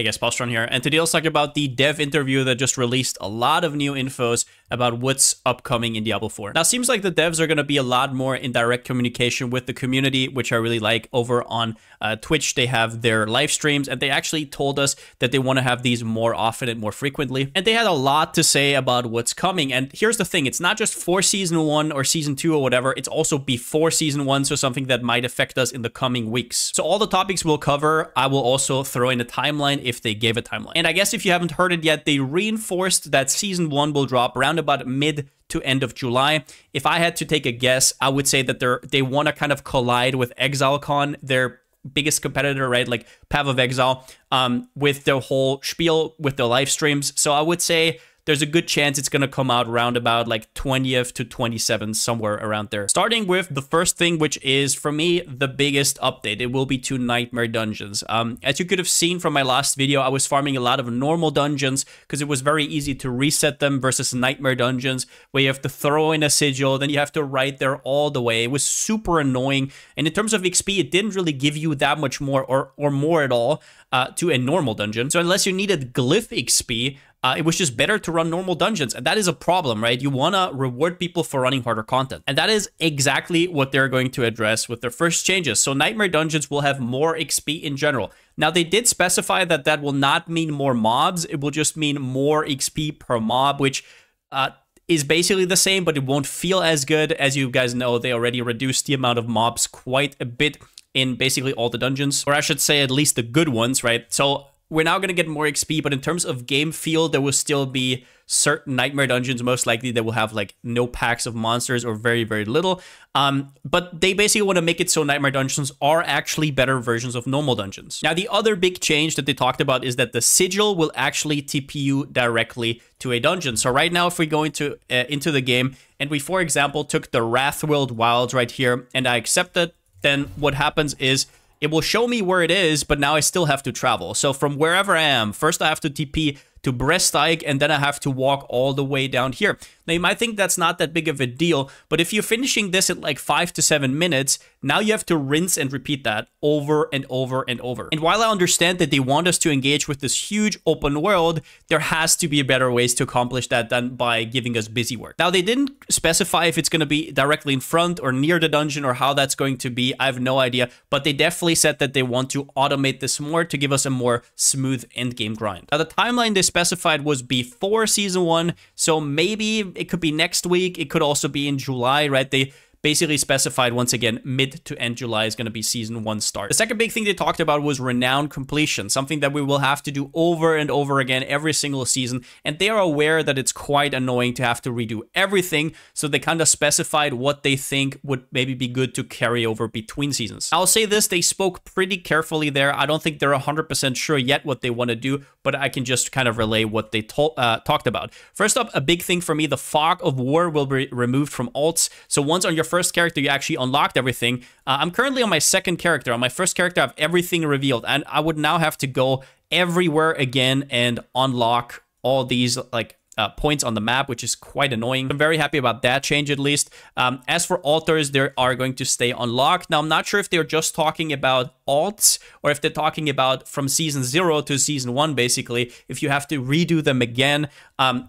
Hey guys, Palsteron here, and today let's talk about the dev interview that just released a lot of new infos about what's upcoming in Diablo 4. Now, it seems like the devs are going to be a lot more in direct communication with the community, which I really like. Over on Twitch, they have their live streams, and they actually told us that they want to have these more often and more frequently. And they had a lot to say about what's coming. And here's the thing, it's not just for Season 1 or Season 2 or whatever, it's also before Season 1, so something that might affect us in the coming weeks. So all the topics we'll cover, I will also throw in a timeline if they gave a timeline. And I guess if you haven't heard it yet, they reinforced that Season 1 will drop around about mid to end of July. If I had to take a guess, I would say that they want to kind of collide with ExileCon, their biggest competitor, right? Like Path of Exile, with their whole spiel, with their live streams. So I would say there's a good chance it's going to come out around about like 20th to 27th, somewhere around there. Starting with the first thing, which is, for me, the biggest update. It will be to Nightmare Dungeons. As you could have seen from my last video, I was farming a lot of normal dungeons because it was very easy to reset them versus Nightmare Dungeons, where you have to throw in a sigil, then you have to ride there all the way. It was super annoying. And in terms of XP, it didn't really give you that much more or more at all to a normal dungeon. So unless you needed glyph XP, it was just better to run normal dungeons. And that is a problem, right? You want to reward people for running harder content. And that is exactly what they're going to address with their first changes. So Nightmare Dungeons will have more XP in general. Now, they did specify that that will not mean more mobs. It will just mean more XP per mob, which is basically the same, but it won't feel as good. As you guys know, they already reduced the amount of mobs quite a bit in basically all the dungeons, or I should say at least the good ones, right? So we're now going to get more XP, but in terms of game feel, there will still be certain Nightmare Dungeons, most likely, that will have like no packs of monsters or very, very little. But they basically want to make it so Nightmare Dungeons are actually better versions of normal dungeons. Now, the other big change that they talked about is that the sigil will actually TP you directly to a dungeon. So right now, if we go into the game and we, for example, took the Wrathworld Wilds right here and I accept it, then what happens is it will show me where it is, but now I still have to travel. So from wherever I am, first I have to TP to Bresteig, and then I have to walk all the way down here. Now, you might think that's not that big of a deal, but if you're finishing this at like 5 to 7 minutes, now you have to rinse and repeat that over and over and over. And while I understand that they want us to engage with this huge open world, there has to be better ways to accomplish that than by giving us busy work. Now, they didn't specify if it's going to be directly in front or near the dungeon or how that's going to be. I have no idea, but they definitely said that they want to automate this more to give us a more smooth endgame grind. Now, the timeline they specified was before Season 1, so maybe it could be next week. It could also be in July, right? They basically specified, once again, mid to end July is going to be Season 1 start. The second big thing they talked about was Renown Completion, something that we will have to do over and over again every single season. And they are aware that it's quite annoying to have to redo everything, so they kind of specified what they think would maybe be good to carry over between seasons. I'll say this, they spoke pretty carefully there. I don't think they're 100% sure yet what they want to do, but I can just kind of relay what they talked about. First up, a big thing for me, the Fog of War will be removed from alts. So once on your first character, you actually unlocked everything. I'm currently on my second character. On my first character, I have everything revealed, and I would now have to go everywhere again and unlock all these like points on the map, which is quite annoying. I'm very happy about that change, at least. As for altars, they are going to stay unlocked. Now, I'm not sure if they're just talking about alts or if they're talking about from Season 0 to Season 1, basically, if you have to redo them again.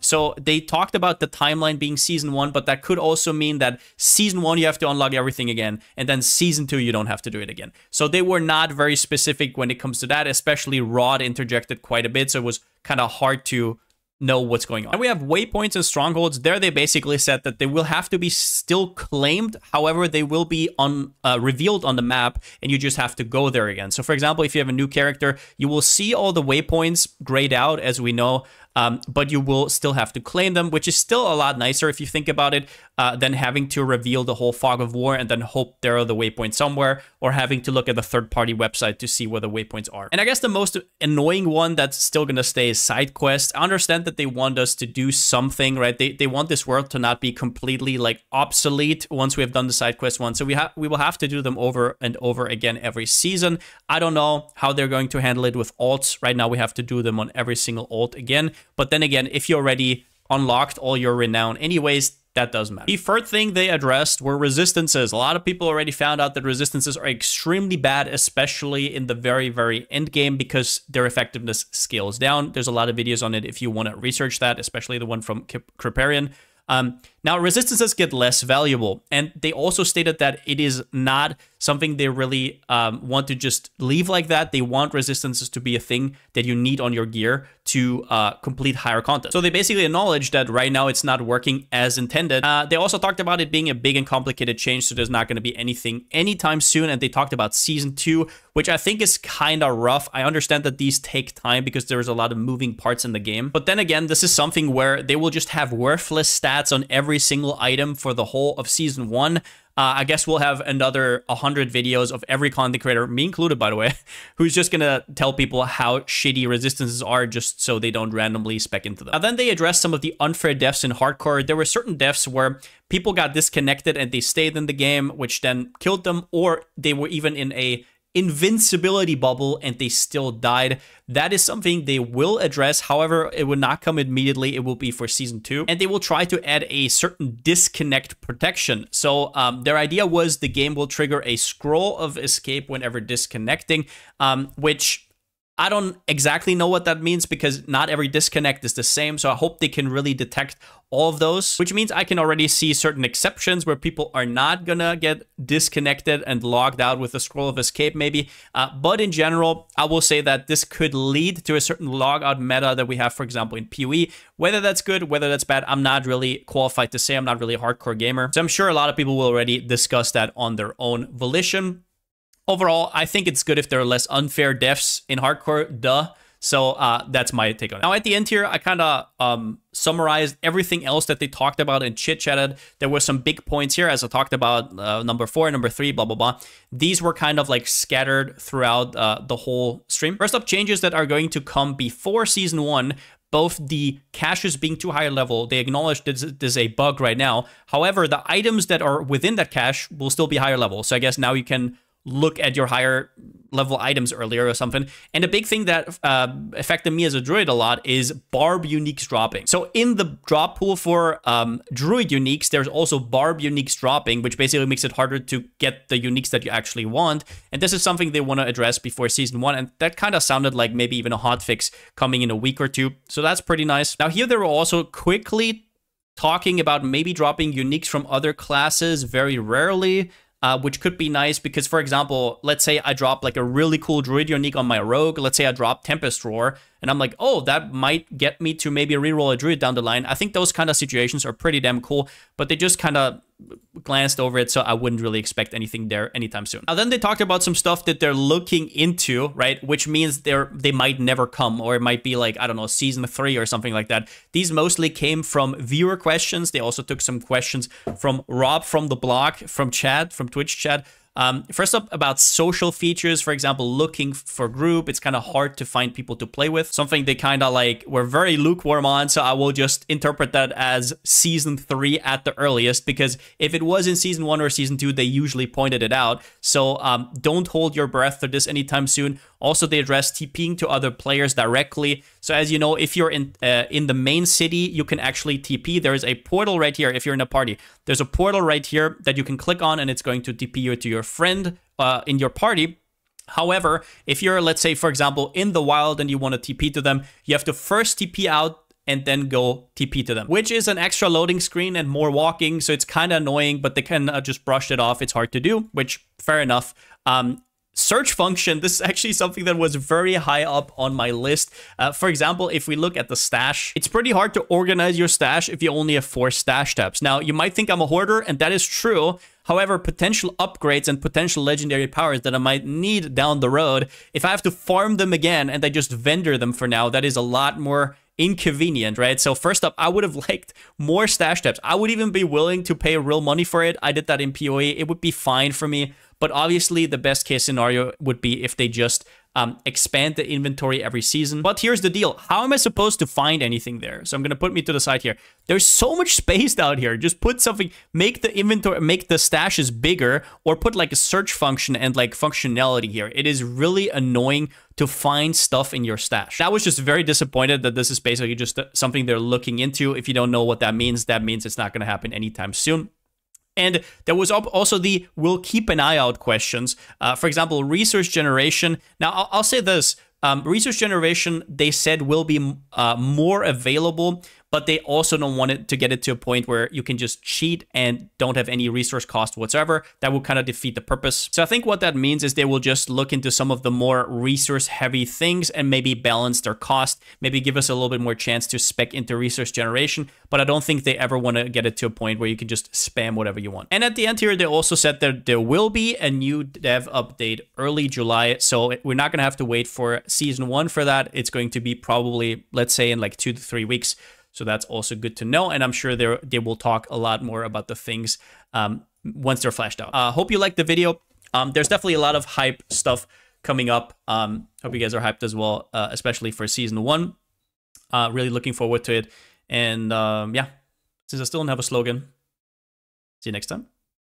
So they talked about the timeline being Season 1, but that could also mean that Season 1, you have to unlock everything again, and then Season 2, you don't have to do it again. So they were not very specific when it comes to that, especially Rod interjected quite a bit, so it was kind of hard to know what's going on. And we have waypoints and strongholds. There they basically said that they will have to be still claimed. However, they will be revealed on the map, and you just have to go there again. So for example, if you have a new character, you will see all the waypoints grayed out, as we know, but you will still have to claim them, which is still a lot nicer if you think about it, than having to reveal the whole Fog of War and then hope there are the waypoints somewhere, or having to look at the third-party website to see where the waypoints are. And I guess the most annoying one that's still going to stay is side quests. I understand that they want us to do something, right? They want this world to not be completely like obsolete once we have done the side quest one. So we will have to do them over and over again every season. I don't know how they're going to handle it with alts. Right now we have to do them on every single alt again. But then again, if you already unlocked all your renown anyways, that doesn't matter. The third thing they addressed were resistances. A lot of people already found out that resistances are extremely bad, especially in the very, very end game, because their effectiveness scales down. There's a lot of videos on it if you want to research that, especially the one from Kriparian. Now, resistances get less valuable, and they also stated that it is not something they really want to just leave like that. They want resistances to be a thing that you need on your gear to complete higher content. So they basically acknowledge that right now it's not working as intended. They also talked about it being a big and complicated change, so there's not going to be anything anytime soon, and they talked about Season 2, which I think is kind of rough. I understand that these take time because there's a lot of moving parts in the game, but then again, this is something where they will just have worthless stats on every single item for the whole of Season 1. I guess we'll have another 100 videos of every content creator, me included, by the way, who's just gonna tell people how shitty resistances are just so they don't randomly spec into them. Now, then they addressed some of the unfair deaths in hardcore. There were certain deaths where people got disconnected and they stayed in the game, which then killed them, or they were even in a invincibility bubble and they still died. That is something they will address. However, it will not come immediately. It will be for Season 2, and they will try to add a certain disconnect protection. So their idea was the game will trigger a scroll of escape whenever disconnecting, which I don't exactly know what that means because not every disconnect is the same. So I hope they can really detect all of those, which means I can already see certain exceptions where people are not gonna get disconnected and logged out with a scroll of escape maybe. But in general, I will say that this could lead to a certain logout meta that we have, for example, in PoE. Whether that's good, whether that's bad, I'm not really qualified to say. I'm not really a hardcore gamer. So I'm sure a lot of people will already discuss that on their own volition. Overall, I think it's good if there are less unfair deaths in hardcore, duh. So that's my take on it. Now, at the end here, I kind of summarized everything else that they talked about and chit-chatted. There were some big points here, as I talked about, number 4, number 3, blah, blah, blah. These were kind of like scattered throughout the whole stream. First up, changes that are going to come before Season 1. Both the caches being too high level, they acknowledge this is a bug right now. However, the items that are within that cache will still be higher level. So I guess now you can look at your higher level items earlier or something. And a big thing that affected me as a druid a lot is barb uniques dropping. So in the drop pool for druid uniques, there's also barb uniques dropping, which basically makes it harder to get the uniques that you actually want. And this is something they want to address before Season 1. And that kind of sounded like maybe even a hotfix coming in a week or two. So that's pretty nice. Now here they were also quickly talking about maybe dropping uniques from other classes very rarely. Which could be nice because, for example, let's say I drop like a really cool druid unique on my rogue. Let's say I drop Tempest Roar, and I'm like, oh, that might get me to maybe reroll a druid down the line. I think those kind of situations are pretty damn cool, but they just kind of glanced over it, so I wouldn't really expect anything there anytime soon. Now, then they talked about some stuff that they're looking into, right? Which means they might never come, or it might be like, I don't know, Season 3 or something like that. These mostly came from viewer questions. They also took some questions from Rob from the blog, from chat, from Twitch chat. First up, about social features, for example, looking for group. It's kind of hard to find people to play with. Something they kind of like were very lukewarm on, so I will just interpret that as Season 3 at the earliest, because if it was in Season 1 or Season 2, they usually pointed it out. So don't hold your breath for this anytime soon. Also, they address TPing to other players directly. So as you know, if you're in the main city, you can actually TP. There is a portal right here if you're in a party. There's a portal right here that you can click on, and it's going to TP you to your friend in your party. However, if you're, let's say, for example, in the wild and you want to TP to them, you have to first TP out and then go TP to them, which is an extra loading screen and more walking. So it's kind of annoying, but they can just brush it off. It's hard to do, which fair enough. Search function, this is actually something that was very high up on my list. For example, if we look at the stash, it's pretty hard to organize your stash if you only have 4 stash tabs. Now, you might think I'm a hoarder, and that is true. However, potential upgrades and potential legendary powers that I might need down the road, if I have to farm them again and I just vendor them for now, that is a lot more inconvenient, right? So first up, I would have liked more stash tabs. I would even be willing to pay real money for it. I did that in PoE. It would be fine for me. But obviously, the best case scenario would be if they just expand the inventory every season. But here's the deal. How am I supposed to find anything there? So I'm going to put me to the side here. There's so much space out here. Just put something, make the inventory, make the stashes bigger, or put like a search function and like functionality here. It is really annoying to find stuff in your stash. I was just very disappointed that this is basically just something they're looking into. If you don't know what that means it's not going to happen anytime soon. And there was also the we'll keep an eye out questions. For example, resource generation. Now, I'll say this. Resource generation, they said, will be more available, but they also don't want it to get it to a point where you can just cheat and don't have any resource cost whatsoever. That will kind of defeat the purpose. So I think what that means is they will just look into some of the more resource heavy things and maybe balance their cost, maybe give us a little bit more chance to spec into resource generation. But I don't think they ever want to get it to a point where you can just spam whatever you want. And at the end here, they also said that there will be a new dev update early July. So we're not going to have to wait for season 1 for that. It's going to be probably, let's say, in like 2 to 3 weeks. So that's also good to know. And I'm sure they will talk a lot more about the things once they're flashed out. Hope you liked the video. There's definitely a lot of hype stuff coming up. Hope you guys are hyped as well, especially for season 1. Really looking forward to it. And yeah, since I still don't have a slogan, see you next time.